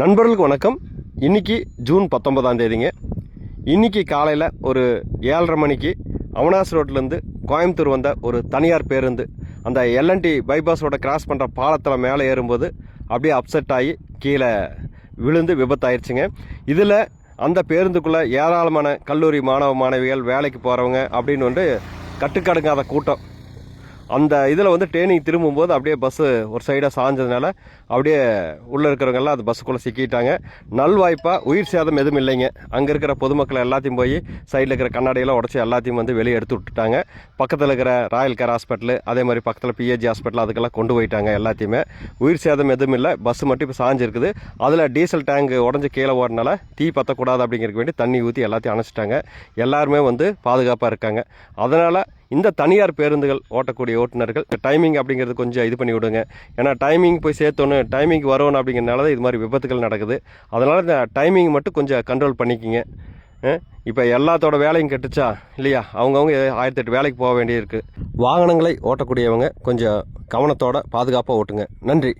நண்பர்களுக்கு வணக்கம். இன்றைக்கி ஜூன் 19ஆம் தேதிங்க. இன்றைக்கி காலையில் ஒரு 7:30 மணிக்கு அவனாசி ரோட்லேருந்து கோயம்புத்தூர் வந்த ஒரு தனியார் பேருந்து அந்த எல்என்டி பைபாஸோட கிராஸ் பண்ணுற பாலத்தில் மேலே ஏறும்போது அப்படியே அப்செட் ஆகி கீழே விழுந்து விபத்தாயிருச்சுங்க. இதில் அந்த பேருந்துக்குள்ளே ஏராளமான கல்லூரி மாணவ மாணவிகள், வேலைக்கு போகிறவங்க அப்படின்னு வந்து கட்டுக்கடுங்காத கூட்டம். அந்த இதில் வந்து ட்ரெயினிங் திரும்பும்போது அப்படியே பஸ்ஸு ஒரு சைடாக சாஞ்சதுனால அப்படியே உள்ளே இருக்கிறவங்கெல்லாம் அது பஸ்ஸுக்குள்ளே சிக்கிட்டாங்க. நல்வாய்ப்பாக உயிர் சேதம் எதுவும் இல்லைங்க. அங்கே இருக்கிற பொதுமக்கள் எல்லாத்தையும் போய் சைடில் இருக்கிற கண்ணாடியெல்லாம் உடச்சி எல்லாத்தையும் வந்து வெளியே எடுத்து விட்டுட்டாங்க. பக்கத்தில் இருக்கிற ராயல் கேர் ஹாஸ்பிட்டலு, அதே மாதிரி பக்கத்தில் பிஹெச்சி ஹாஸ்பிட்டல், அதுக்கெல்லாம் கொண்டு போயிட்டாங்க. எல்லாத்தையுமே உயிர் சேதம் எதுவும் இல்லை. பஸ்ஸு மட்டும் இப்போ சாஞ்சிருக்குது. அதில் டீசல் டேங்க் உடஞ்சி கீழே ஓடுறதுனால தீ பற்றக்கூடாது அப்படிங்கிறதுக்கு வேண்டி தண்ணி ஊற்றி எல்லாத்தையும் அணைச்சிட்டாங்க. எல்லாருமே வந்து பாதுகாப்பாக இருக்காங்க. அதனால் இந்த தனியார் பேருந்துகள் ஓட்டக்கூடிய ஓட்டுநர்கள் டைமிங் அப்படிங்கிறது கொஞ்சம் இது பண்ணி விடுங்க. ஏன்னா டைமிங் போய் சேர்த்தோன்னு டைமிங் வரணும் அப்படிங்கிறனால தான் இது மாதிரி விபத்துகள் நடக்குது. அதனால் இந்த டைமிங் மட்டும் கொஞ்சம் கண்ட்ரோல் பண்ணிக்கிங்க. இப்போ எல்லாத்தோட வேலையும் கெட்டுச்சா இல்லையா? அவங்கவுங்க 1008 வேலைக்கு போக வேண்டியிருக்கு. வாகனங்களை ஓட்டக்கூடியவங்க கொஞ்சம் கவனத்தோட பாதுகாப்பாக ஓட்டுங்க. நன்றி.